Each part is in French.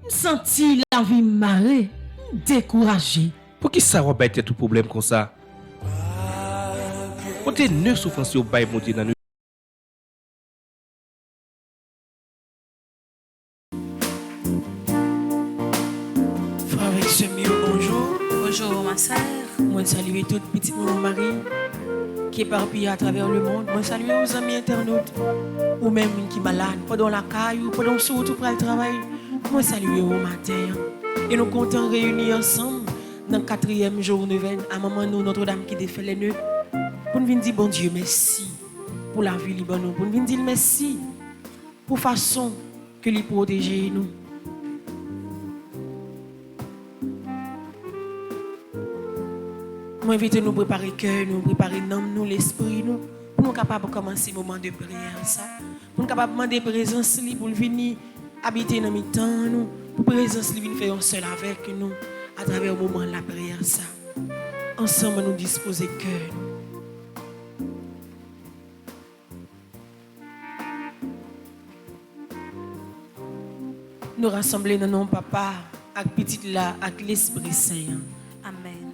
Senti la vie marée, découragé. Pour qui ça va bête tout problème comme ça? On te ne souffrance au bail monter dans nous. Frère et sœur, bonjour. Bonjour ma sœur. Moi salue toute petite maman Marie qui est éparpillée à travers le monde. Moi salue aux amis internautes ou même qui malade pendant la caille ou pendant surtout pour le travail. Moi salue au matin. Et nous comptons réunir ensemble dans le 4e jour neuvaine à maman nous Notre-Dame qui défait les nœuds pour nous dire bon Dieu merci pour la vie Libanon, pour nous dire merci pour la façon que lui protéger nous. Moi invite nous préparer cœur, nous préparer l'âme, nous l'esprit nous pour nous capables de commencer le moment de prière ça. Pour nous capables de demander présence lui pour venir habiter dans notre temps nous, pour présence lui venir faire un seul avec nous à travers le moment de la prière ça. Ensemble nous disposer cœur. Nous rassembler dans nos papa avec petite là avec l'Esprit Saint. Amen.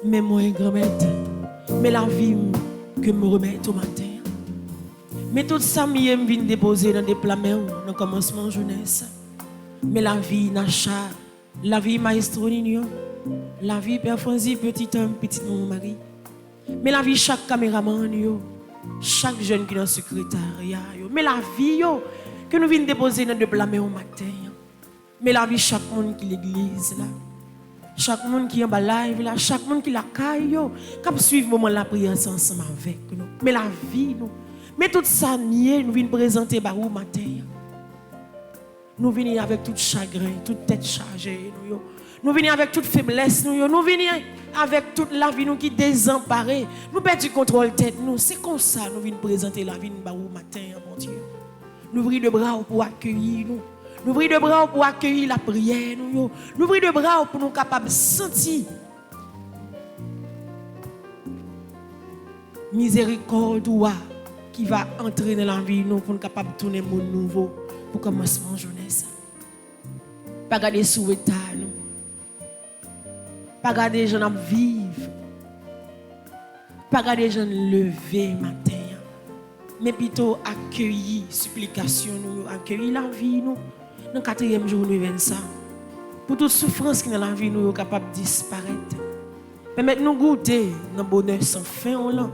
Mais moi, grand-mère, mais la vie que me remet au matin. Mais tout ça, je viens déposer dans des plats dans le commencement de jeunesse. Mais la vie, Nacha, la vie, maestro Nino, la vie, Père Franzi, petit homme, petit mon mari. Mais la vie, chaque caméraman, chaque jeune qui est dans le secrétariat. Mais la vie, que nous venons déposer dans des plats au matin. Mais la vie, chaque monde qui l'église, là. Chaque monde qui est en bas live là, chaque monde qui la caille, qui suit le moment de la prière ensemble avec nous. Mais la vie, nous. Mais tout ça, nous venons présenter par vous matin. Nous venons avec tout chagrin, toute tête chargée. Nous venons avec toute faiblesse. Nous venons avec toute la vie nous qui est désemparée. Nous perdons du contrôle tête. C'est comme ça nous venons présenter la vie par vous matin, mon Dieu. Nous ouvrons les bras pour accueillir nous. Nous ouvrons les bras pour accueillir la prière. Nous ouvrons les bras pour nous capables de sentir miséricorde qui va entrer dans la vie nous pour nous capables de tourner mon nouveau pour commencement de jeunesse. Pas garder sous état nous. Pas garder les gens à vivre. Pas garder les gens lever matin. Mais plutôt accueillir supplication nous, accueillir la vie nous. Dans le 4e jour, nous venons ça. Pour toute souffrance qui est dans la vie, nous sommes capables de disparaître. Permettez nous goûter dans le bonheur sans fin. Pour nous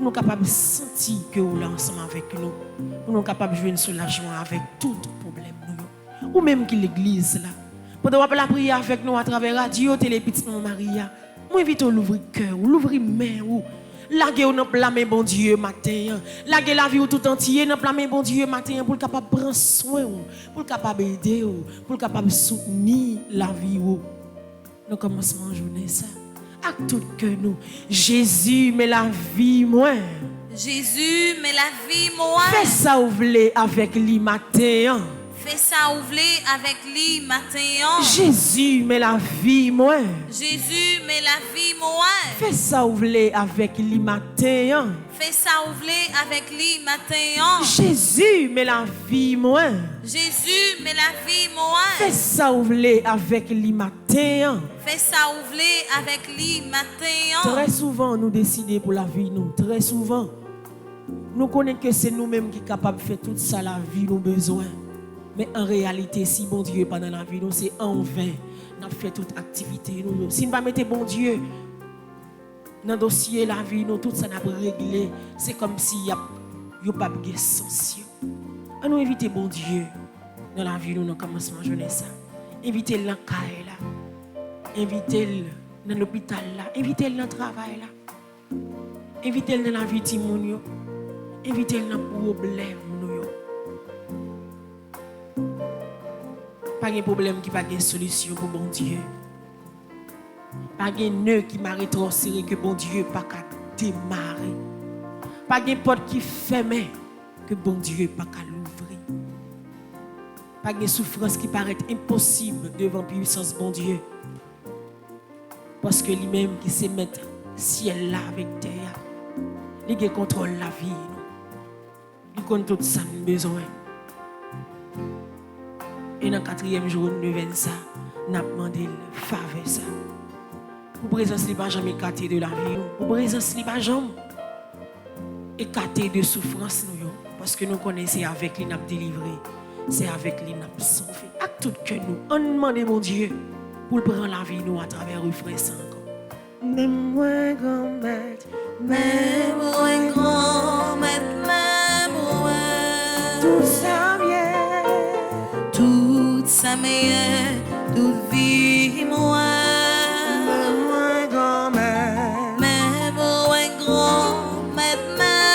sommes capables de sentir que nous sommes ensemble avec nous. Pour nous sommes capables de jouer un soulagement avec tout problème. Ou même qui l'église là. Pour nous la prière avec nous à travers la radio, télé, petite Maria. Moi, invite à l'ouvrir cœur, l'ouvrir main. Laguer dans la main, bon Dieu, matin. Laguer la vie tout entier dans la main, bon Dieu, matin. Pour le capable de prendre soin, pour le capable d'aider, pour le capable de soutenir la vie. Nous commençons à journée ça. À tout cœur, nous. Jésus, mais la vie, moi. Jésus, mais la vie, moi. Fais ça ouvrir avec lui matin. Fais ça ouvrir avec lui matin. Jésus, mais la vie, moi. Jésus, mais la vie, moi. Fais ça ouvrir avec lui matin. Fais ça ouvrir avec lui matin. Jésus, mais la vie, moi. Jésus, mais la vie, moi. Fais ça ouvrir avec lui matin. Fais ça ouvrir avec lui matin. Très souvent, nous décidons pour la vie, nous. Très souvent, nous connaissons que c'est nous-mêmes qui sommes capables de faire toute ça, la vie, nos besoins. Mais en réalité, si bon Dieu n'est pas dans la vie, nous, c'est en vain. Nous fait toute activité. Nous. Si nous ne pas mettre bon Dieu dans le dossier la vie, nous, tout ça n'a pas réglé. C'est comme s'il n'y a pas de sens. Nous inviter bon Dieu dans la vie, nous, dans le commencement de jeunesse. Invitez-le dans le caille là. Invitez-le dans l'hôpital là. Invitez-le dans le travail là. Invitez-le dans la vie de Timoun. Invitez-le dans le problème. Pas de problème qui n'a pas de solution pour bon Dieu. Pas de nœud qui m'a rétrocédé que bon Dieu n'a pas qu'à démarrer. Pas de porte qui ferme que bon Dieu n'a pas qu'à l'ouvrir. Pas de souffrance qui paraît impossible devant la puissance bon Dieu. Parce que lui-même qui se met ciel là avec terre, il contrôle la vie. Il contrôle tout ça nous besoin. Et dans le 4e jour, nous venons ça, nous avons demandé le faveur ça. Pour présence, il n'y a jamais écarté de la vie. Pour présence, il n'y a jamais écarté de souffrance. Parce que nous connaissons avec lui, nous avons délivré. C'est avec lui, nous avons sauvé. À tout que nous, on demande mon Dieu pour prendre la vie nous à travers le refrain sans encore. Même-moi grand-mère, Même grand-mère, même tout ça vient. toute sa meilleure, toute vie, moi. Même-moi grand-mère, Même grand-mère, même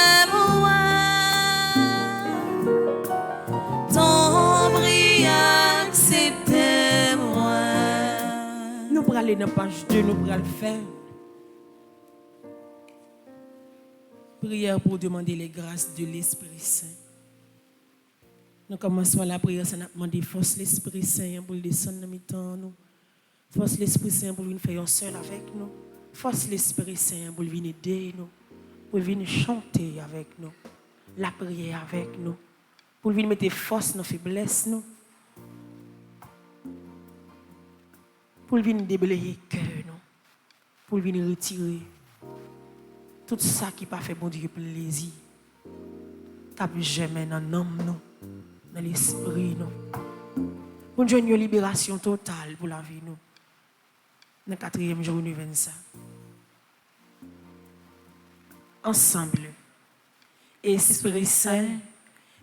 ton brillant acceptez-moi. nous pourrons aller dans la page 2, nous pourrons le faire. Prière pour demander les grâces de l'Esprit Saint. Nous commençons la prière, ça nous demande force l'Esprit Saint pour le descendre dans mi-temps nous. Force l'Esprit Saint pour venir faire un seul avec nous. Force l'Esprit Saint pour venir aider nous. Pour venir chanter avec nous. La prière avec nous. Pour venir mettre force dans nos faiblesses nous. Pour venir déblayer le cœur nous. Pour venir retirer tout ça qui n'a pas fait bon Dieu plaisir. Cap jamais dans l'âme nous. Dans l'esprit nous. Pour nous une libération totale pour la vie nous. Dans le 4e jour nous venons ça. Ensemble. Esprit Saint,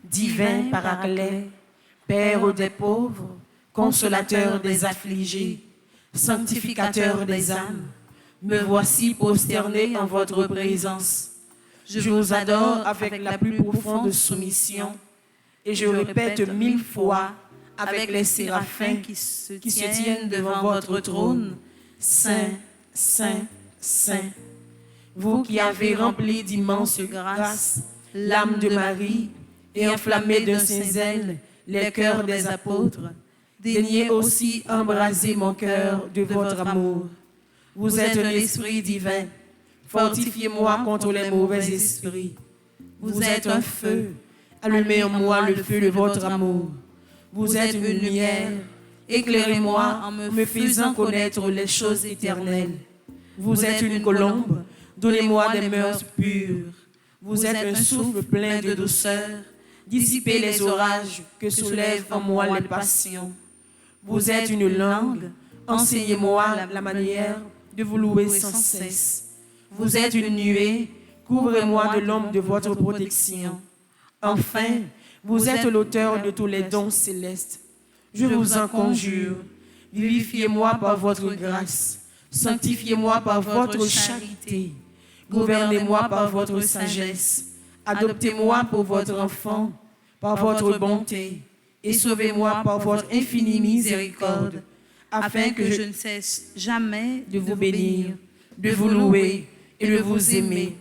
divin paraclet, Père des pauvres, consolateur des affligés, sanctificateur des âmes, me voici prosterné en votre présence. Je vous adore avec la plus profonde soumission. Et je répète 1000 fois avec les séraphins qui se tiennent devant votre trône, Saint, Saint, Saint. Vous qui avez rempli d'immenses grâces l'âme de Marie et enflammé de saint zèle les cœurs des apôtres, daignez aussi embraser mon cœur de votre amour. Vous êtes un esprit divin, fortifiez-moi contre les mauvais esprits. Vous êtes un feu, allumez en moi le feu de votre amour. Vous êtes une lumière, éclairez-moi en me faisant connaître les choses éternelles. Vous êtes une colombe, donnez-moi des mœurs pures. Vous êtes un souffle plein de douceur, dissipez les orages que soulèvent en moi les passions. Vous êtes une langue, enseignez-moi la manière de vous louer sans cesse. Vous êtes une nuée, couvrez-moi de l'ombre de votre protection. Enfin, vous êtes l'auteur de tous les dons célestes. Je vous en conjure, vivifiez-moi par votre grâce, sanctifiez-moi par votre charité, gouvernez-moi par votre sagesse, adoptez-moi pour votre enfant, par votre bonté, et sauvez-moi par votre infinie miséricorde, afin que je ne cesse jamais de vous bénir, de vous louer et de vous aimer,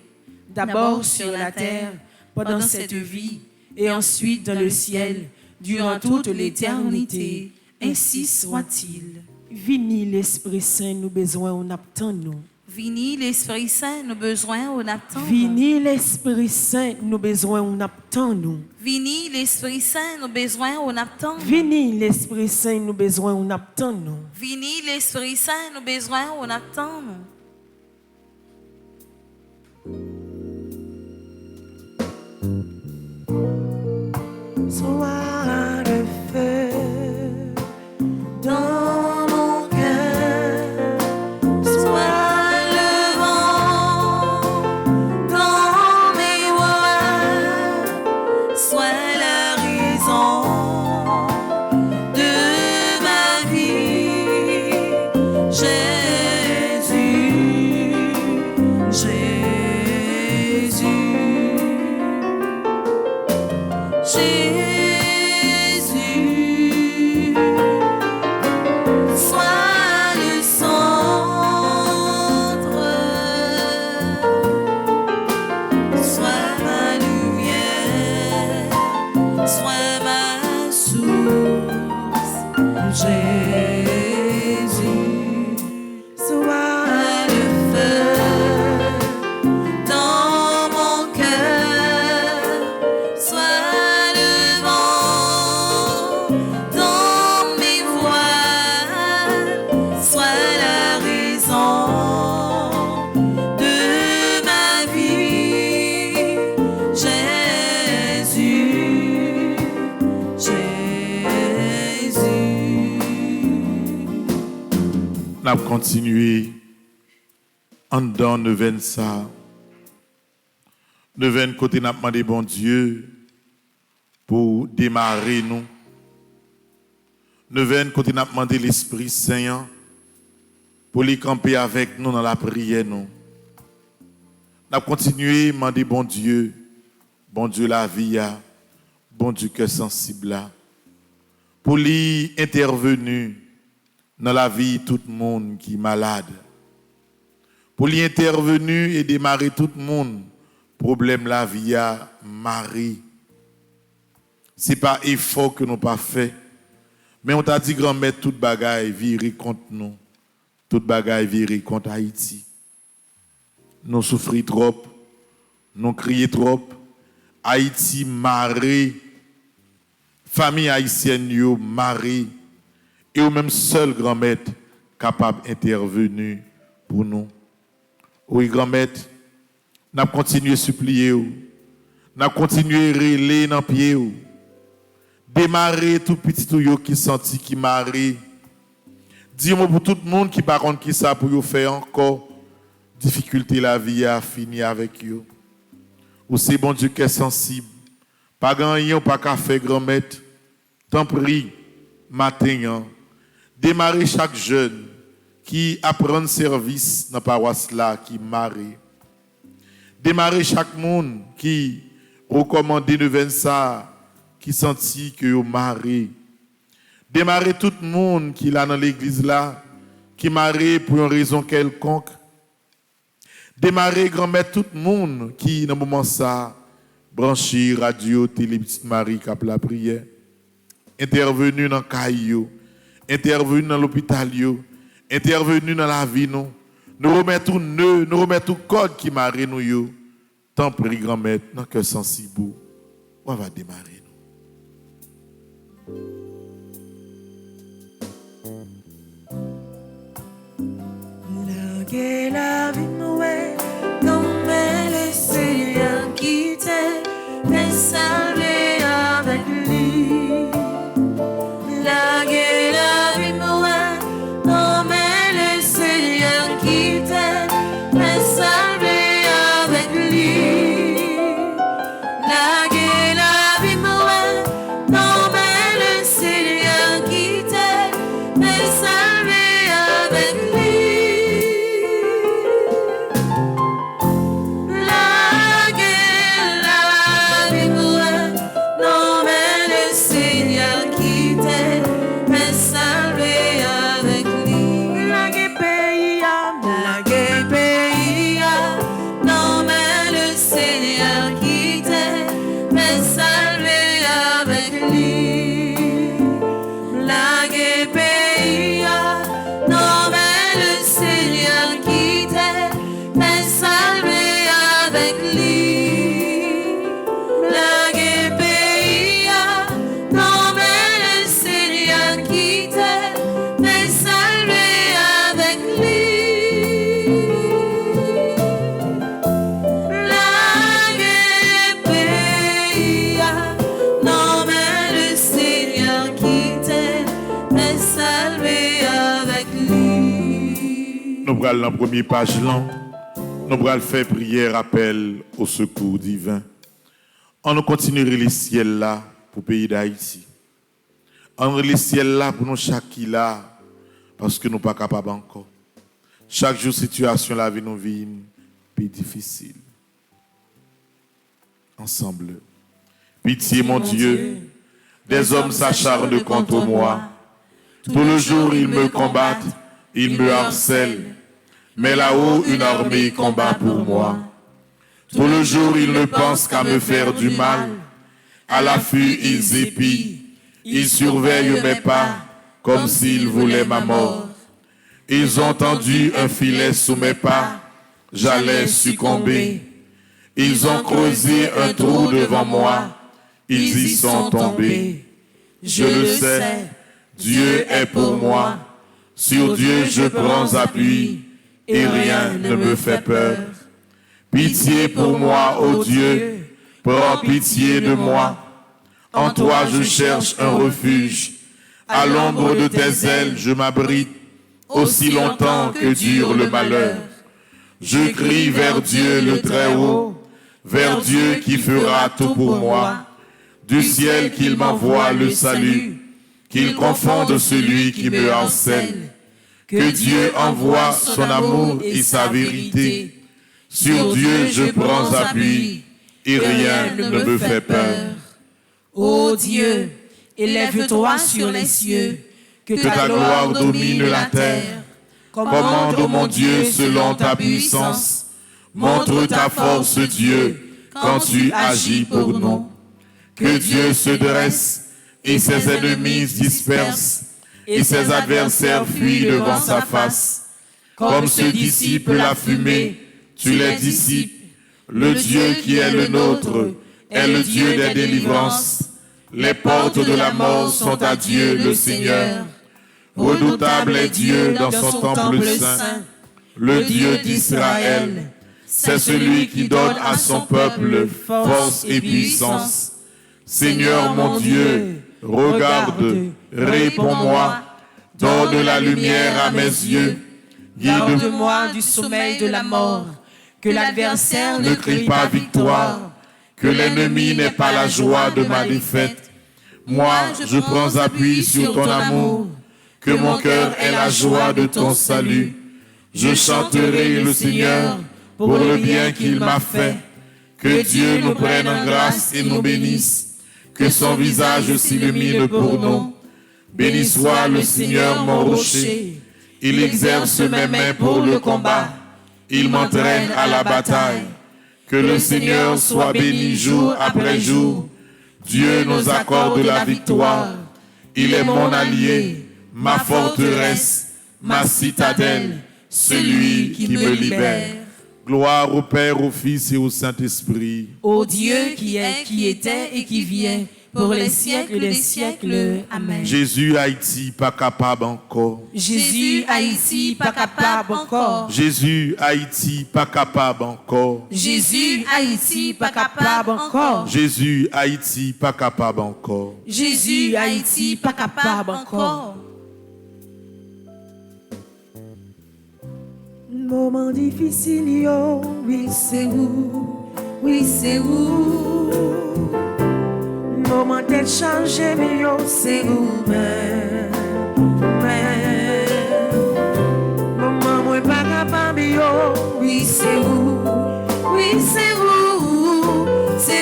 d'abord sur la terre, pendant cette vie, et ensuite dans le ciel, durant toute l'éternité. Ainsi soit-il. Vini l'Esprit Saint, nous besoin, on attend nous. Vini l'Esprit Saint, nos besoins, on attend. Vini l'Esprit Saint, nous besoin, on attend nous. Vini l'Esprit Saint, nos besoins, on attend. Vini l'Esprit Saint, nous besoin, on attend nous. Vini l'Esprit Saint, nos besoins, on attend. Sois le feu. Jésus, sois le centre, sois ma lumière, sois ma source. Jésus, sois le feu dans mon cœur, sois le vent dans mes voiles, sois la raison de ma vie. Jésus, Jésus. N'a continué en dedans neuvaine ça. Neuvaine côté n'a demandé bon Dieu pour démarrer nous. Neuvaine côté n'a demandé l'Esprit Saint pour les camper avec nous dans la prière nous. N'a continué demander bon Dieu la vie bon Dieu cœur sensible là. Pour lui intervenu dans la vie tout le monde qui est malade. Pour lui intervenu et démarrer tout le monde, problème la vie à Marie. C'est pas effort que nous pas fait, mais on t'a dit grand-mère toute bagaille virer contre nous, toute bagaille virer contre Haïti. Nous souffrons trop, nous crions trop. Haïti Marie, famille haïtienne yo Marie. Et ou même seul grand-maître capable d'intervenir pour nous. Oui, grand-maître, nous continuons à supplier, nous continuons à relayer dans les pieds. Démarrer tout petit tout qui senti qui marie. Dis-moi pour tout le monde qui par contre qui ça pour faire encore difficulté la vie à finir avec eux. Ou c'est bon Dieu qui est sensible. Pas gagner pas qu'à faire grand-maître. T'en prie matin. Démarrer chaque jeune qui apprend service dans la paroisse là, qui marie. Démarrer chaque monde qui recommande de ça, qui sentit que vous marie. Démarrer tout le monde qui est là dans l'église là, qui marie pour une raison quelconque. Démarrer grand-mère tout le monde qui dans le moment ça, branché radio, télé, petite Marie, cap la prière. Intervenu dans le caillou. Intervenu dans l'hôpital, intervenu dans la vie, nous remettons nœud, nous remettons code qui marie nous. Tant pis, grand-mère, dans que sensible, on va démarrer. La vie mouée, non mais le Seigneur qui t'aime, mais salvé avec lui. La vie mouée, non mais le Seigneur qui t'aime, mais salvé avec lui. La vie mouée, non mais le Seigneur qui t'aime, mais salvé avec lui. Nous allons dans la première page là, nous allons faire prière appel au secours divin. On continuer les ciels là pour le pays d'Haïti. On les ciels là pour nous chaque qui là parce que nous ne sommes pas capables encore. Chaque jour situation la vie nous vit plus difficile. Ensemble. Pitié, mon Dieu. Des hommes s'acharnent contre moi. Tout le jour, ils me combattent, ils me harcèlent. Mais là-haut, une armée combat pour moi. Tout le jour, ils ne pensent qu'à me faire du mal. À l'affût, ils épient. Ils surveillent mes pas comme s'ils voulaient ma mort. Ils ont tendu un filet sous mes pas. J'allais succomber. Ils ont creusé un trou devant moi. Ils y sont tombés. Je le sais, Dieu est pour moi. Sur Dieu je prends appui et rien ne me fait peur. Pitié pour moi, ô Dieu, prends pitié de moi. En toi je cherche un refuge. À l'ombre de tes ailes je m'abrite, aussi longtemps que dure le malheur. Je crie vers Dieu le Très-Haut, vers Dieu qui fera tout pour moi. Du ciel qu'il m'envoie le salut, qu'il confonde celui qui me harcèle. Que Dieu envoie son amour et sa vérité. Sur Dieu je prends appui et rien ne me fait peur. Ô Dieu, élève-toi sur les cieux, Que ta gloire domine la terre. Commande, ô mon Dieu, selon ta puissance. Montre ta force, Dieu, quand tu agis pour nous. Que Dieu se dresse et ses ennemis dispersent et ses adversaires fuient devant sa face. Comme se dissipe la fumée, tu les dissipes. Le Dieu qui est le nôtre est le Dieu des délivrances. Les portes de la mort sont à Dieu le Seigneur. Redoutable est Dieu dans son temple saint, le Dieu d'Israël. C'est celui qui donne à son peuple force et puissance. Seigneur mon Dieu, regarde, réponds-moi, donne la lumière à mes yeux. Guide-moi du sommeil de la mort, que l'adversaire Ne crie pas victoire, que l'ennemi n'ait pas la joie de ma défaite. Moi, je prends appui sur ton amour, que mon cœur ait la joie de ton salut. Je chanterai le Seigneur pour le bien qu'il m'a fait. Que Dieu nous prenne en grâce et nous bénisse. Que son visage s'illumine pour nous. Béni soit le Seigneur mon rocher. Il exerce mes mains pour le combat. Il m'entraîne à la bataille. Que le Seigneur soit béni jour après jour. Dieu nous accorde la victoire. Il est mon allié, ma forteresse, ma citadelle, celui qui me libère. Gloire au Père, au Fils et au Saint-Esprit. Ô Dieu qui est, qui était et qui vient, pour les siècles des siècles. Amen. Jésus Haïti, pas capable encore. Jésus Haïti, pas capable encore. Jésus Haïti, pas capable encore. Jésus Haïti, pas capable encore. Jésus Haïti, pas capable encore. Jésus Haïti, pas capable encore. Moment difficile, yo, oui c'est où, oui c'est où. Moment d'être changé, mais yo c'est où, mais. Moment moi pas capable, yo, oui c'est où, oui c'est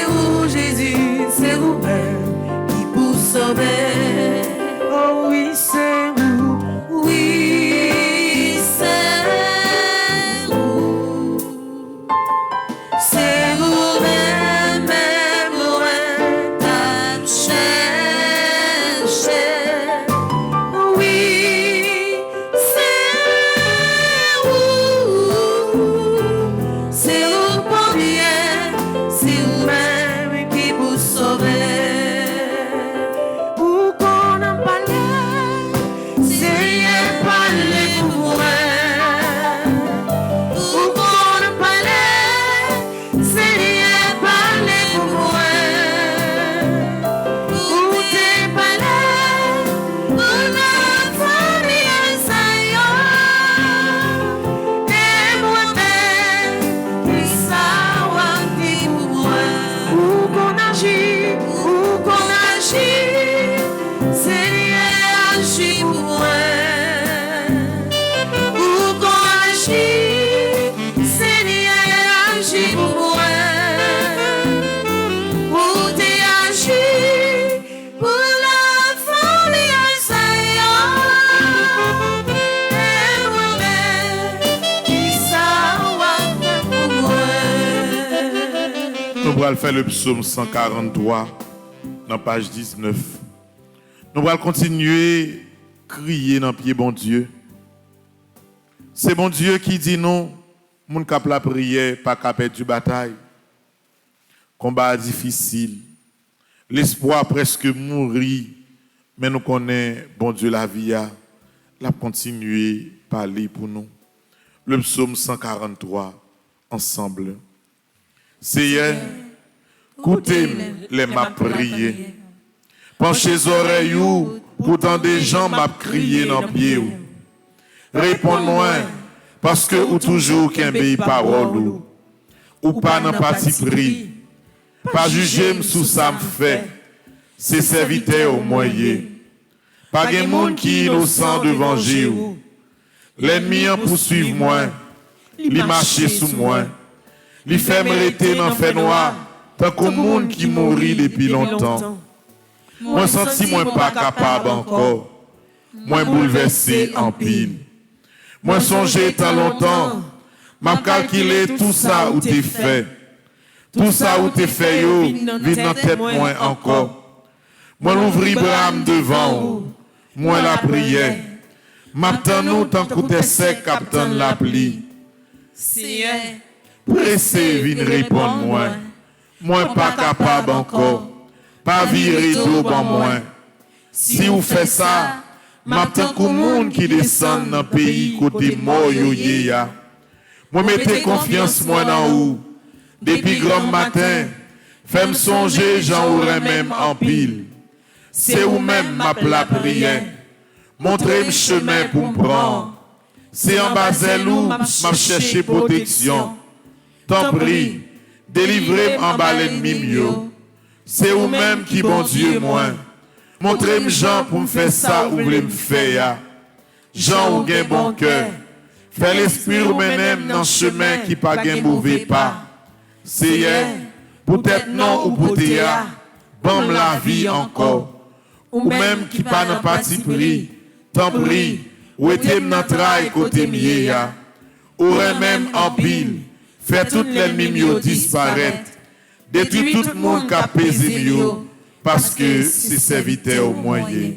où Jésus, c'est où, qui pour sauver, oh oui c'est où, oui c'est. Nous allons faire le psaume 143, dans la page 19. Nous allons continuer à crier dans le pied, bon Dieu. C'est bon Dieu qui dit non, mon cap la prière, pas cap du bataille. Combat difficile. L'espoir presque mourir, mais nous connaissons, bon Dieu, la vie, la continuer à parler pour nous. Le psaume 143, ensemble. Seigneur, écoutez les m'a prié. Penchez les oreilles, pourtant des gens m'a crié dans le pied. Réponds-moi, parce que ou toujours qu'un pays parole, ou pas dans parti pris. Pas juger sous ça me fait, c'est serviteur au moyen. Pas de monde qui est innocent devant Dieu. L'ennemi en poursuit moi, il marche sous moi, il fait me rester dans le fait noir, tant que monde qui mourit depuis longtemps. Moi senti moi pas capable encore, moi bouleversé en pile. Moi songé tant longtemps, m'a calculé tout ça où t'es fait. Tout ça où t'es fait, yo, vide dans tête moins encore. Moi l'ouvri brame devant, moi la prière. M'attend nous tant que t'es sec, capitaine la pli. Seigneur, Pressé, vine répondre moi. Moi pas capable encore. Pas virer d'eau dans moi. Si vous faites ça, m'attend qu'au monde qui descend dans le pays côté mort yo ya. Moi mettez confiance moi dans vous. Depuis grand matin, fais-moi songer, j'en aurais même en pile. C'est vous-même ma la prière. Montrez-moi le chemin pour me prendre. C'est en bas où m'a cherché protection. Tant prie, délivrez-moi en bas l'ennemi mieux. C'est vous-même qui, bon Dieu, moi. Montrez-moi Jean pour me faire ça ou voulez me faire. Jean ou gain bon cœur. Fais l'esprit ou même dans le chemin qui pas gain mauvais pas. Seigneur, peut-être non ou peut-être, bon la vie encore. Ou même qui pas dans parti pris, tant prie, ou était dans travail côté mieux, ou même en pile, fait tout l'ennemi mieux disparaître, détruit tout le monde qui a pesé mieux, parce que c'est serviteur au moyen.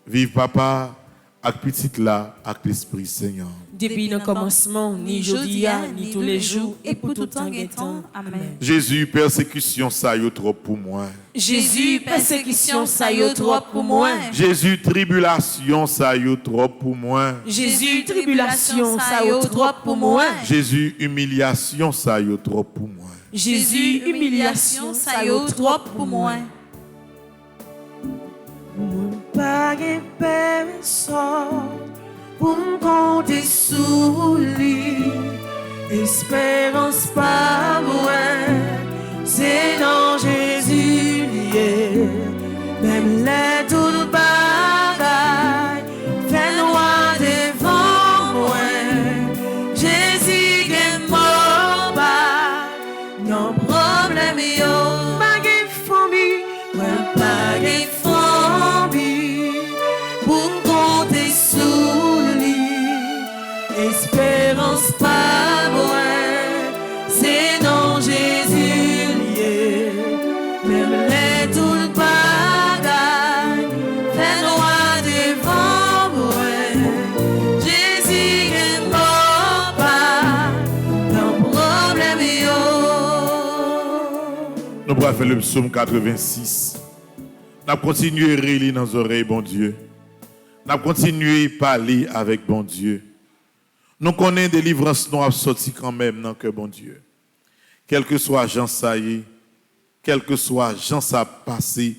Vive papa, avec petite là, avec l'Esprit Seigneur. Depuis le commencement, ni aujourd'hui, ni tous les jours, et pour tout temps et temps. Amen. Jésus, persécution, ça y est trop pour moi. Jésus, persécution, ça y est trop pour moi. Jésus, tribulation, ça y est trop pour moi. Jésus, tribulation, ça y est trop pour moi. Jésus, humiliation, ça y est trop pour moi. Jésus, humiliation, ça y est trop pour moi. Pas de personne pour me compter sous lui. Espérance pas moi, c'est dans Jésus lié. Même les toutes bagailles fait noir devant moi. Jésus est mort pas, non problème yo. Pas de famille, ouais, pas de famille pour me compter sous lui. Espérance pas moi, c'est dans Jésus lié. Même les toutes bagailles fait noir devant moi. Jésus est mort pas, non problème yo. Nous pourrons faire le psaume 86. Nous allons continuer à relire dans nos oreilles, bon Dieu. Nous allons continuer à parler avec bon Dieu. Nous connaissons des délivrances nous avons sorti quand même dans que bon Dieu. Quel que soit Jean Saïe, quel que soit Jean ça passé,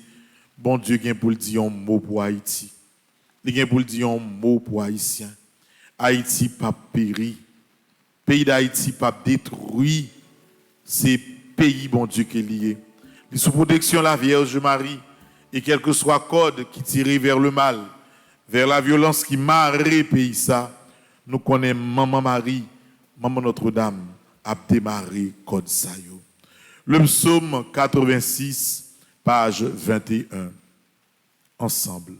bon Dieu vient pour le dire un mot pour Haïti. Il vient pour le dire un mot pour Haïtien. Haïti pas péri. Pays d'Haïti pas détruit. C'est pays bon Dieu qui est lié. Sous protection la Vierge Marie et quel que soit code qui tire vers le mal, vers la violence qui marre pays ça. Nous connaissons Maman Marie, Maman Notre-Dame, a démarré code ça. Le psaume 86, page 21. Ensemble.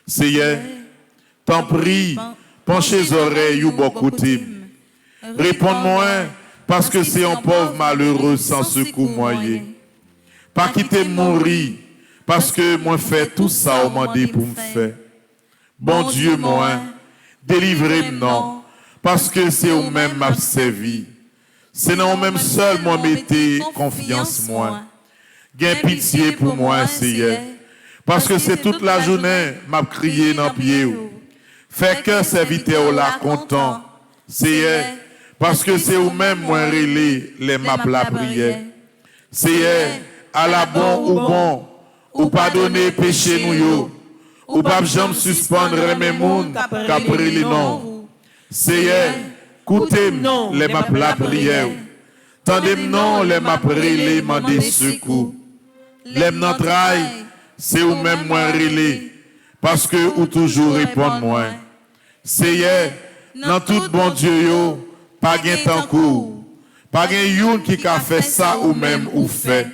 Seigneur, t'en prie, penchez les oreilles ou bon côté. Réponds-moi, parce que c'est un pauvre malheureux sans secours moyen. Pas quitter mourir, parce que moi fait tout ça au mandé pour me faire. Bon Dieu, moi, délivrez-moi, non, parce que c'est au même m'a servi. C'est non même seul moi mettez confiance moi. Gain pitié pour moi, Seigneur. Parce que c'est toute la journée m'a crié dans pied. Fait que serviteur là content, Seigneur. Parce que c'est au même moi relé les m'a la prière. Seigneur, à la bon, ou pardonner péché nous yo. Ou pas jamais suspendre mes moun qu'après les noms. Seigneur, écoutez-moi les m'a la prière. Tendez-moi les m'a les mandé secours. Les m'entrailles, c'est ou même moi relé. Parce que ou toujours répondre moi. Seigneur, dans tout bon Dieu yo, pas gain temps court. Pas gain youn qui a fait ça ou même ou fait.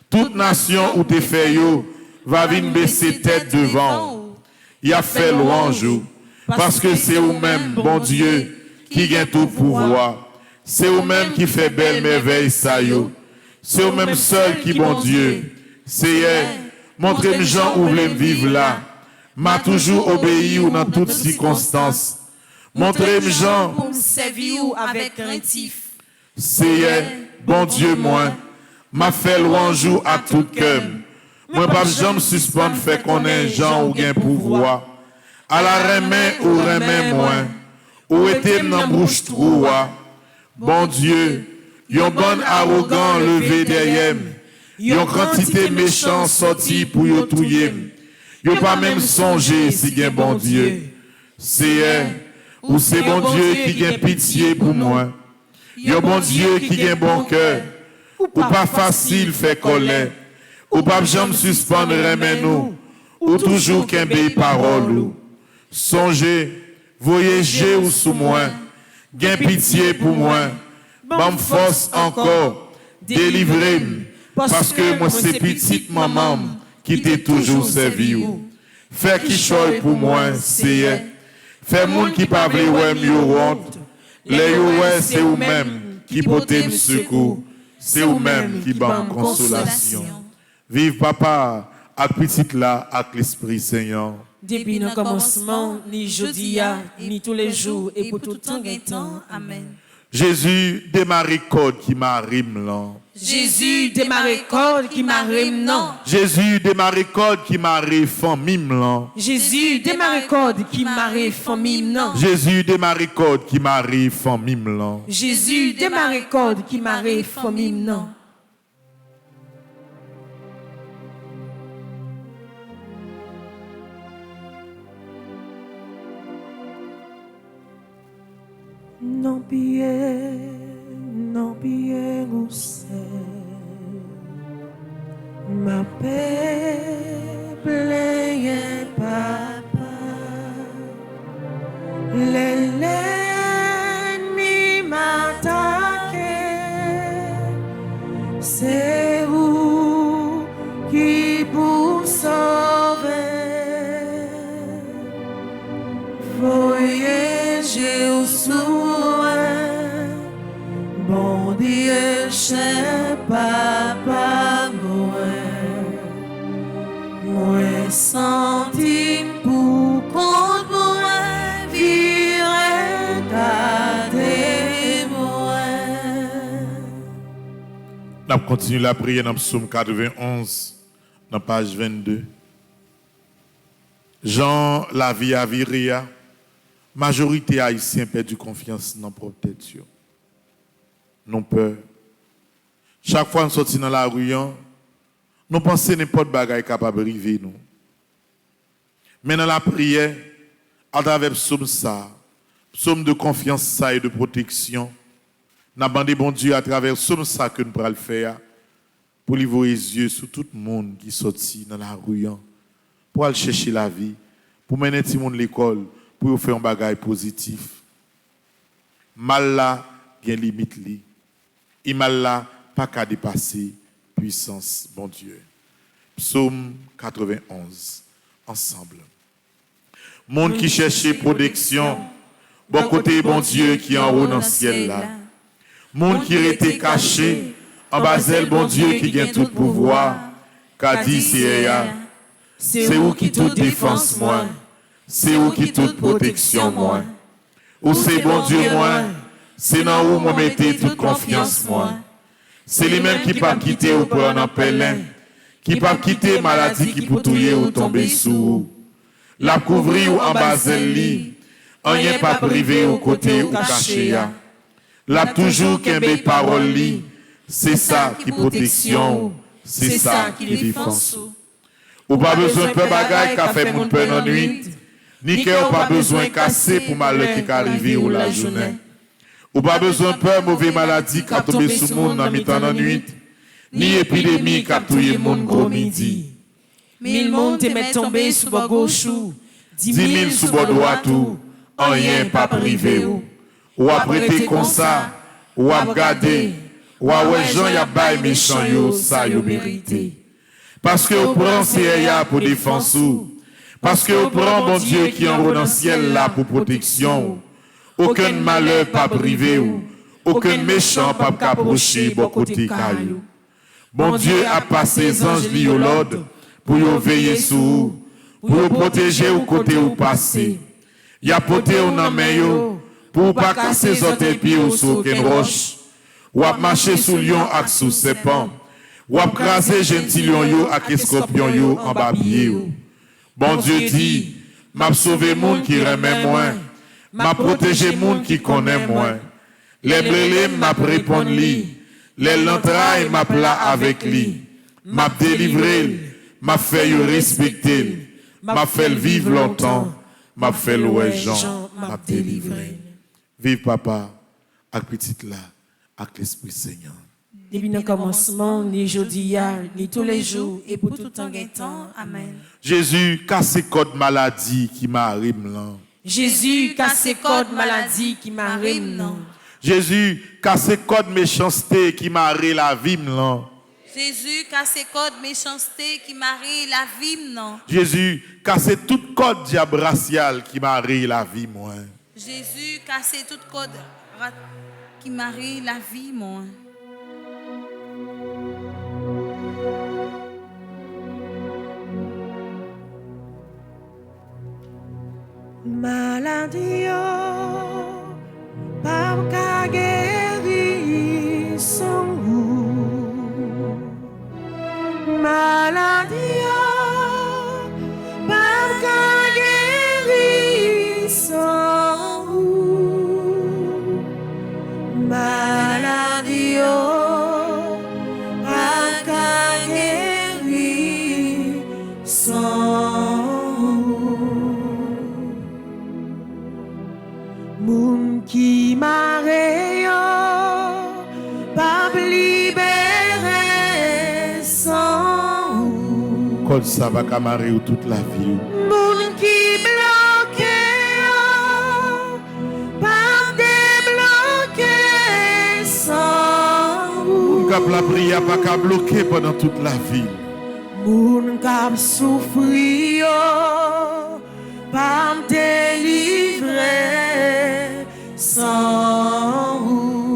Toute nation ou te fait yo, va venir baisser tête devant. Il a fait louange, parce que c'est vous-même, bon Dieu, qui gagne tout pouvoir. C'est vous-même qui fait belle merveille, ça yo. C'est vous-même seul qui, bon Dieu. Seigneur, montrez-moi Jean où voulez vivre là. M'a toujours obéi ou dans toutes circonstances. Montrez-moi Jean pour me servir avec craintif. Seigneur, bon Dieu, moi, m'a fait louange à tout cœur. Moi, pas jamais suspendre fait qu'on ait Jean ou gain pouvoir. À la remet ou remet moins. Ou était dans bouche trou. Bon Dieu, yon bon arrogant levé derrière. Yon quantité méchant sorti pour yon touyer. Yon pas même songer si gain bon Dieu. C'est ou c'est bon Dieu qui gain pitié pour moi. Yon bon Dieu qui gain bon cœur. Ou pas facile fait colère. Ou pas jamais suspendre remet nous. Ou toujours qu'un parole. Songez, voyagez ou sous moi. Gain pitié pour moi. Bonne force encore. Délivrez-moi. Parce que moi c'est petite maman qui t'ai toujours servi. Fais qui choisit pour moi, c'est fais monde qui pas veut ouais mieux honte. Les ouais c'est vous-même qui portez secours. C'est vous-même qui ban consolation. Vive papa, avec petite là, avec l'Esprit Seigneur. Depuis le commencement, ni jeudi, ni tous les jours, et pour tout temps et temps. Amen. Jésus, démarre code qui m'arrime là. Jésus, démarre code qui m'arrime non. Jésus, démarre code qui m'arrive famille là. Jésus, démarre code qui m'arrive famille non. Jésus, démarre code qui m'arrive famille là. Jésus, démarre code qui m'arrive famille non. Non pied ou c'est ma peuple et papa l'ennemi m'attaque c'est vous qui pour sauver voyagez au bon Dieu, cher papa, moi senti pour contre moi, vivre garder moi. On continue la prière dans Psaume 91, dans page 22. Jean, la vie à viria, majorité haïtien perdu confiance dans propre tête. Non peur. Chaque fois nous sortons dans la rue, nous pensons n'importe bagaille capable de arriver nous. Mais dans la prière, à travers psaume ça, psaume de confiance ça et de protection, nous avons demandé bon Dieu à travers psaume ça que nous pourrons le faire pour livrer les yeux sur tout le monde qui sortit dans la rue, pour aller chercher la vie, pour mener tout le monde à l'école, pour faire un bagaille positif. Mal là, il y a une limite. Il m'a là pas qu'à dépasser puissance, bon Dieu. Psaume 91, ensemble. Monde qui cherchait protection, bon côté, bon Dieu qui en haut dans le ciel là. Monde qui était caché, en basel, bon Dieu qui gagne tout pouvoir, qu'a dit c'est où qui toute défense moi, c'est où qui toute protection moi, ou c'est bon Dieu moi, c'est dans où moi mettez toute confiance moi. C'est lui-même qui pas quitter ou prendre en pèlerin, qui pas quitter maladie qui pour touiller ou tomber sous. La couvrir ou en basel li, rien pas privé ou côté ou caché. La toujours qu'un parole li, c'est ça qui protection, c'est ça qui défense. Ou pas besoin de bagaille qu'a fait mon peur en nuit, ni qu'on pas besoin casser pour malheur qui arrive ou la journée. Ou pas besoin de peur mauvaise maladie qui a tombé sous monde dans mi-temps en nuit, ni épidémie qui a tué monde gros midi. 1000 monde te met tombé sous bord gauche, 10 000 sous bord droit tout, rien pas privé ou à prêter comme ça, ou à regarder, ou à ouais gens y a bail méchant yo, ça yo mérité. Parce que vous prenez CIA pour défense ou, parce que vous prenez bon Dieu qui envoie dans le ciel là pour protection. Aucun malheur pas privé ou, aucun méchant pas approcher bon côté caillou. Bon Dieu a passé les anges li au l'ordre pour vous veiller sur vous, pour vous protéger au côté où passer. Y a poté ou nan men yo, pour pas casser les autres pieds ou sur aucune roche. Ou à marcher sous lion ak sous serpent. Ou à craser gentil lion yo ak scorpion yo en bas pied yo. Bon Dieu dit, m'a sauvé monde qui remet moins, m'a protégé monde qui connaît moins. Les blélés m'a répondu li, les l'entrailles m'a plat avec lui, m'a délivré, m'a fait respecter, m'a fait vivre longtemps, m'a fait louer Jean, m'a délivré. Vive papa, avec petite là, avec l'Esprit Seigneur. Depuis le commencement, ni jeudi, ni tous les jours, et pour tout temps temps. Amen. Jésus, casse code maladie qui m'arrive là. Jésus, casse code maladie qui m'arrive là. Jésus, casse code méchanceté qui m'arrive la vie là. Jésus, casse code méchanceté qui m'arrive la vie non. Jésus, casse toute code diable racial qui m'arrive la vie moi. Jésus, casse toute code qui m'arrive la vie moi. Maladie, pas qu'à guérir sans vous. Maladie, pas qu'à guérir sans vous. Maladie, pas qu'à guérir sans moun qui m'arrête, pas libéré sans vous. Comme ça va camaré ou toute la vie. Moun qui bloqué, pas débloqué sans vous. Moun k'ap la prière pas qu'à bloquer pendant toute la vie. Moun k'ap souffrir, pas délivrer sans vous.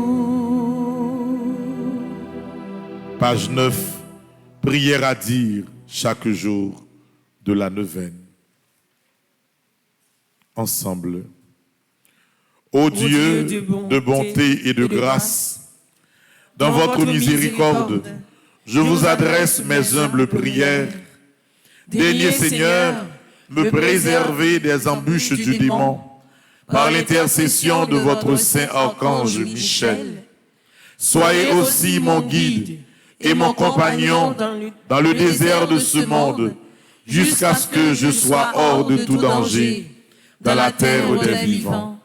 Page 9, prière à dire chaque jour de la neuvaine. Ensemble. Ô Dieu de bonté et de grâce, dans votre miséricorde, je vous adresse mes humbles prières. Daignez, Seigneur, me préserver des embûches du démon par l'intercession de votre saint archange Michel. Soyez aussi mon guide et mon compagnon dans le désert de ce monde, jusqu'à ce que je sois hors de tout danger dans la terre des vivants.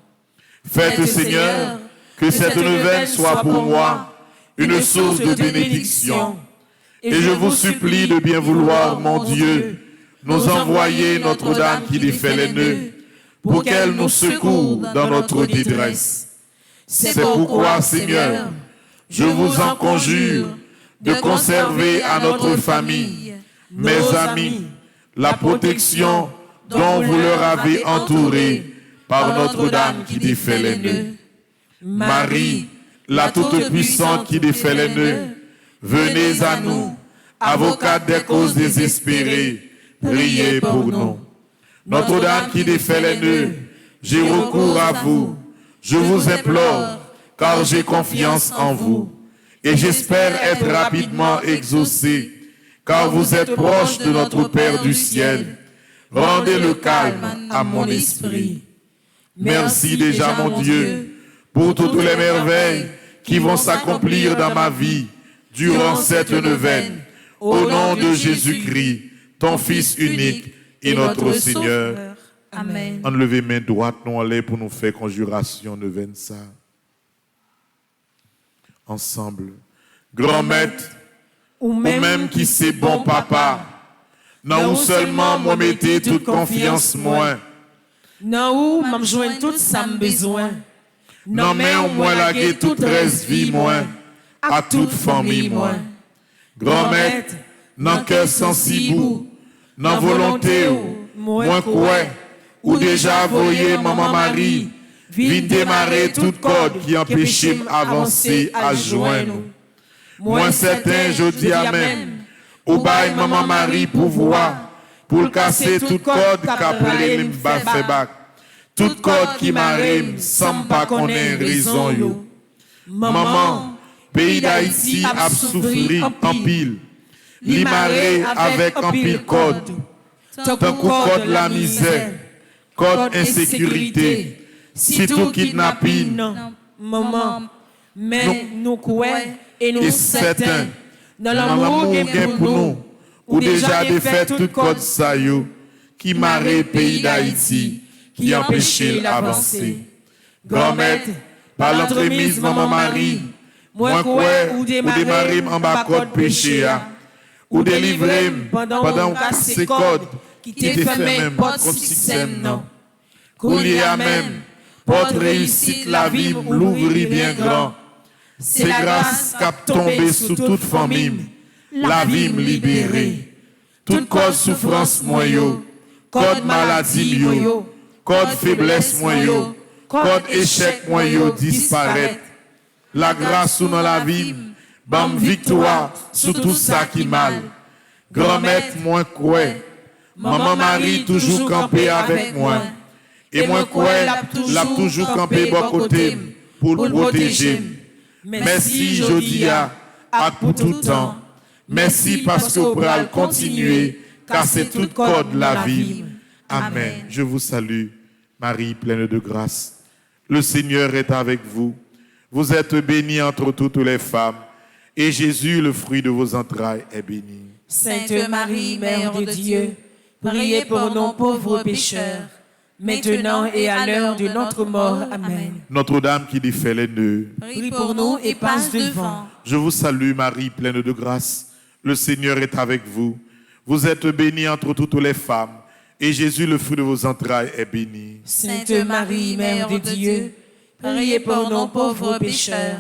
Faites, Seigneur, que cette neuvaine soit pour moi une source de bénédiction. Et je vous supplie de bien vouloir, mon Dieu, nous envoyer Notre-Dame qui défait les nœuds, pour qu'elle nous secoue dans notre détresse. C'est pourquoi, Seigneur, je vous en conjure de conserver à notre famille, mes amis, la protection dont vous leur avez entouré par Notre-Dame qui défait les nœuds. Marie, la toute-puissante qui défait les nœuds, venez à nous, avocate des causes désespérées, priez pour nous. Notre-Dame qui défait les nœuds, j'ai recours à vous, je vous implore, car j'ai confiance en vous, et j'espère être rapidement exaucé, car vous êtes proche de notre Père du ciel. Rendez le calme à mon esprit. Merci déjà, mon Dieu, pour toutes les merveilles qui vont s'accomplir dans ma vie durant cette neuvaine. Au nom de Jésus-Christ, ton Fils unique et notre Seigneur. Amen. Enlevez main droite, nous allons pour nous faire conjuration neuvaine ça. Ensemble. Grand maître, ou même qui c'est bon papa, non ou seulement moi mettez toute confiance moi. Non ou m'a joint tout ça me besoin. Non mais au moins laguer toute reste vie moi, à toute famille moi. Grand maître, non cœur sensible, non volonté moi quoi, ou déjà voyez maman Marie, vient démarrer toute corde qui empêchait d'avancer à joindre. Moi certain je dis amen, ou bail maman Marie pouvoir, pour casser toute corde qu'après m'ba fait bac. Toute corde qui m'arrête sans pas connaître raison yo. Maman, pays d'Haïti a souffri en pile. Li maré avec en pile code. Tant que code la misère, code insécurité, si tout kidnapping. Maman, mais nous quoi et nous certains dans l'amour pour nous, ou déjà défait toute code ça yo, qui maré pays d'Haïti, qui empêchait l'avancer. Grand maître, par l'entremise maman Marie, moi quoi ou démarrer en bas code péché, ou délivrer pendant ces codes qui te fait même porte système non. Coulier à même, porte réussite la vie l'ouvrir bien grand. C'est grâce qu'a tombé sous toute famille, la vie me libérée. Toute cause souffrance moi yo, code maladie yo, code faiblesse moi yo, code échec moi yo disparaît. La grâce dans la vie, bam victoire sur tout ça qui mal. Grand maître moi quoi, maman Marie toujours campé avec moi. Et moi quoi, l'a toujours campé bon côté pour le protéger. Merci Jodia à pour tout temps. Merci parce que vous pourrez continuer car c'est toute corde la vie. Amen. Je vous salue, Marie pleine de grâce. Le Seigneur est avec vous. Vous êtes bénie entre toutes les femmes. Et Jésus, le fruit de vos entrailles, est béni. Sainte Marie, Mère de Dieu, priez pour nous pauvres pécheurs, maintenant et à l'heure de notre mort. Amen. Notre-Dame qui défait les nœuds, Prie pour nous et passe devant. je vous salue, Marie pleine de grâce. Le Seigneur est avec vous. Vous êtes bénie entre toutes les femmes. Et Jésus, le fruit de vos entrailles, est béni. Sainte Marie, Mère de Dieu, priez pour nous pauvres pécheurs,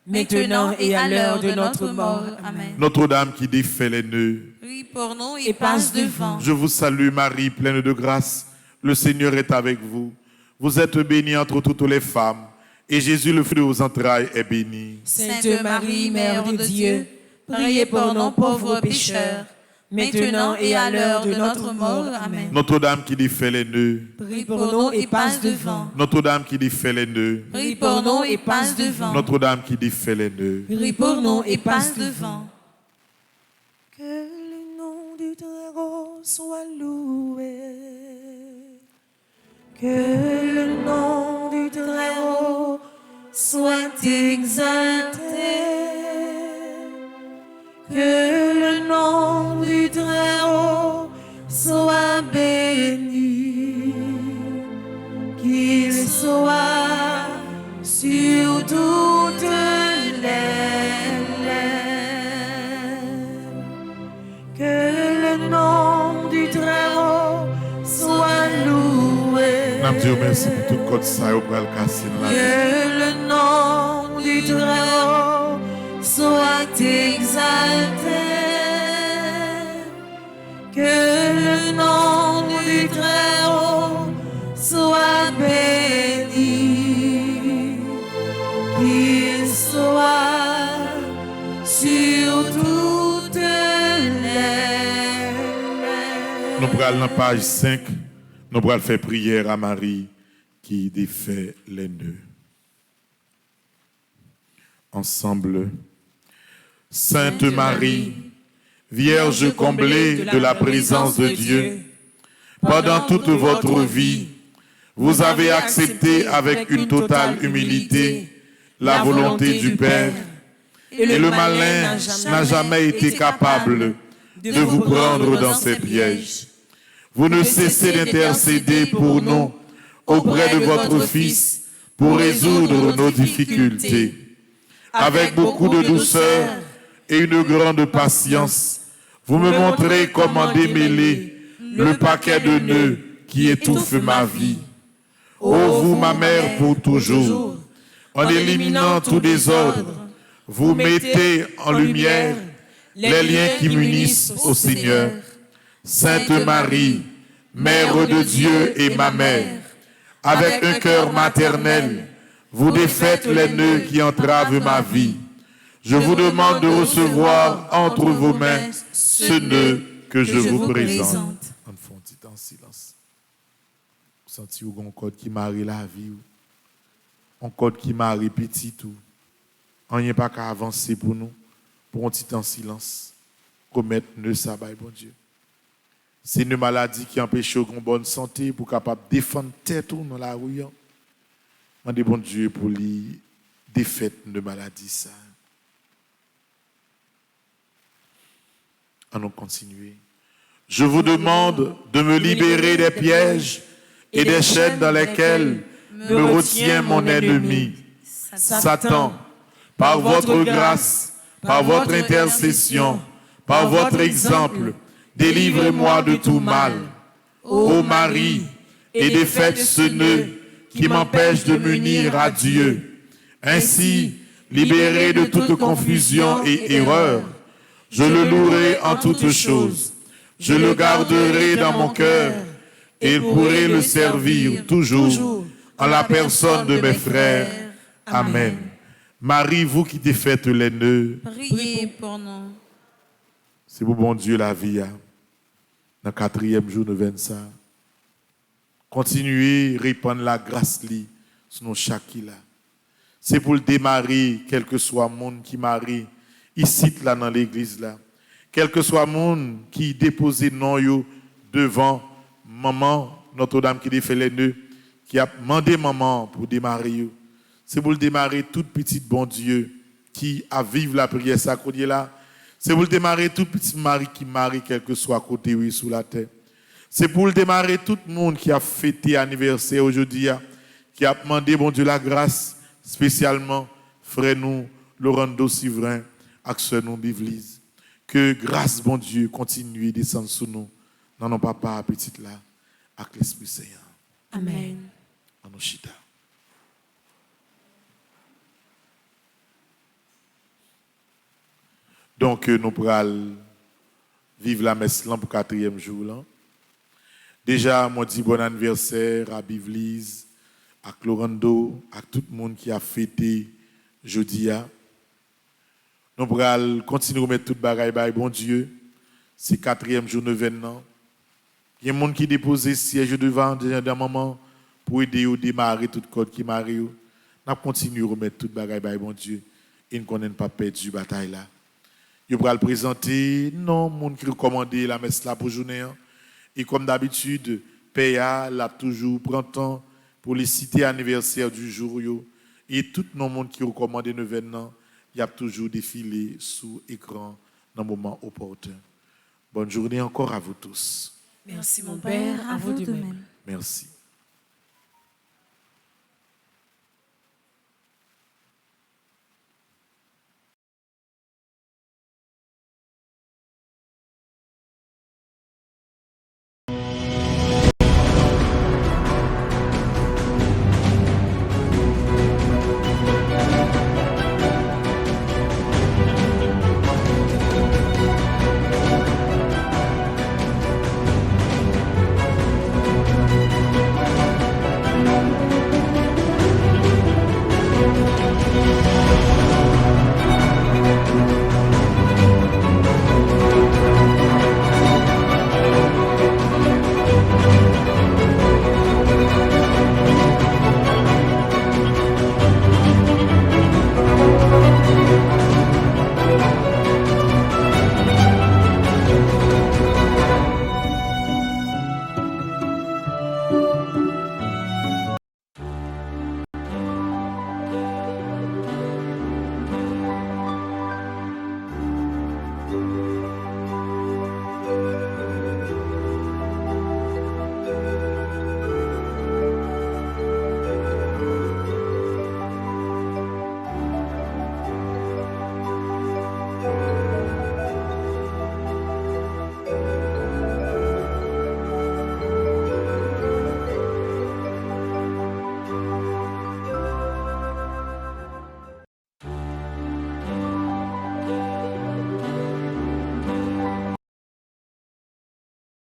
maintenant et à l'heure de notre mort. Amen. Notre-Dame qui défait les nœuds, Prie pour nous Et passe devant. je vous salue, Marie pleine de grâce. Le Seigneur est avec vous. Vous êtes bénie entre toutes les femmes. Et Jésus, le fruit de vos entrailles, est béni. Sainte Marie, Mère de Dieu, priez pour nous pauvres pécheurs, maintenant et à l'heure de notre mort. Amen. Notre-Dame qui défait les nœuds, Prie pour nous et passe devant. Notre-Dame qui défait les nœuds, Prie pour nous et passe devant. Notre-Dame qui défait les nœuds. Prie pour nous et passe devant. Que le nom du Très-Haut soit loué. Que le nom du Très-Haut soit exalté. Que le nom du Très-Haut soit béni. Qu'il soit sur toutes les lèvres. Que le nom du Très-Haut soit loué. Nam Dieu merci pour tout code ça au bras le casser dans la vie. Que le nom du Très-Haut soit exalté. Que le nom du Très-Haut soit béni. Qu'il soit Nous prenons la page 5. Nous allons faire prière à Marie qui défait les nœuds. Ensemble. Sainte Marie, Vierge comblée de la présence de Dieu, pendant toute votre vie, vous avez accepté avec une totale humilité la volonté du Père, et le malin n'a jamais été capable de vous prendre dans ses pièges. Vous ne cessez d'intercéder pour nous auprès de votre Fils pour résoudre nos difficultés. Avec beaucoup de douceur et une grande patience, vous me montrez comment démêler le paquet de nœuds qui étouffe ma vie. Ô vous, ma mère, pour toujours, en éliminant tout désordre, vous mettez en lumière les liens qui m'unissent au Seigneur. Sainte Marie, Mère de Dieu et ma mère, avec un cœur maternel, vous défaites les nœuds qui entravent ma vie. Je vous demande de recevoir entre vos mains ce nœud que je vous présente. En fond, en silence. Vous sentez un code qui marie la vie, un code qui marie petit tout. On n'y a pas qu'à avancer pour nous, pour un petit en silence. Commettre nœud sabbat, bon Dieu. C'est une maladie qui empêche une bonne santé pour capable défendre tête dans la rue. Demandez bon Dieu pour lui défaire de maladie ça. Allons continuer. Je vous demande de me libérer des pièges et des chaînes dans lesquelles me retient mon ennemi, Satan. Par votre grâce, par votre intercession, par votre exemple, délivrez-moi de tout mal. Ô Marie, et défaites ce nœud qui m'empêche de m'unir à Dieu. Ainsi, libéré de toute confusion et erreur, je le louerai en toutes choses. Je le garderai dans mon cœur et pourrai le servir toujours en la personne de mes frères. Amen. Marie, vous qui défaites les nœuds, Priez pour nous. c'est pour bon Dieu la vie. Dans le 4e jour de 25. Continuez à répandre la grâce sur nos chaque là. C'est pour le démarrer, quel que soit le monde qui marie, ici là dans l'église là. Quel que soit le monde qui dépose non yo devant maman, Notre-Dame qui défait les nœuds, qui a demandé maman pour démarrer yo. C'est pour le démarrer toute petite bon Dieu qui a vivre la prière sacrée là. C'est pour le démarrer toute petite Marie qui marie quel que soit côté oui sous la terre. C'est pour le démarrer tout le monde qui a fêté anniversaire aujourd'hui, qui a demandé bon Dieu la grâce, spécialement frère nous Laurent Sivrin, accès nous Bivlise. Que grâce bon Dieu continue de descendre sur nous, dans nos papas petites là, avec l'Esprit Saint. Amen. En nos chita. Donc, nous pourrons vivre la messe pour le 4e jour. Là. Déjà, moi dis bon anniversaire à Bivlise, à Clorando, à tout le monde qui a fêté jeudi. Nous pourrons continuer à mettre tout le bagaille, bon Dieu. C'est 4e jour de l'événement. Il y a des gens qui déposent siège devant d'un moment pour aider à démarrer tout le code qui marie. Nous continuons à remettre tout le bagaille, bon Dieu. Et nous ne connaissons pas perdre la bataille là. Je vais le présenter, non, monde qui recommande la messe là pour journée. Et comme d'habitude, PA l'a toujours prend temps pour les citer anniversaire du jour. Et tout le monde qui recommande l'événement, il y a toujours défilé sous écran dans le moment opportun. Bonne journée encore à vous tous. Merci mon Père, à vous de même. Merci.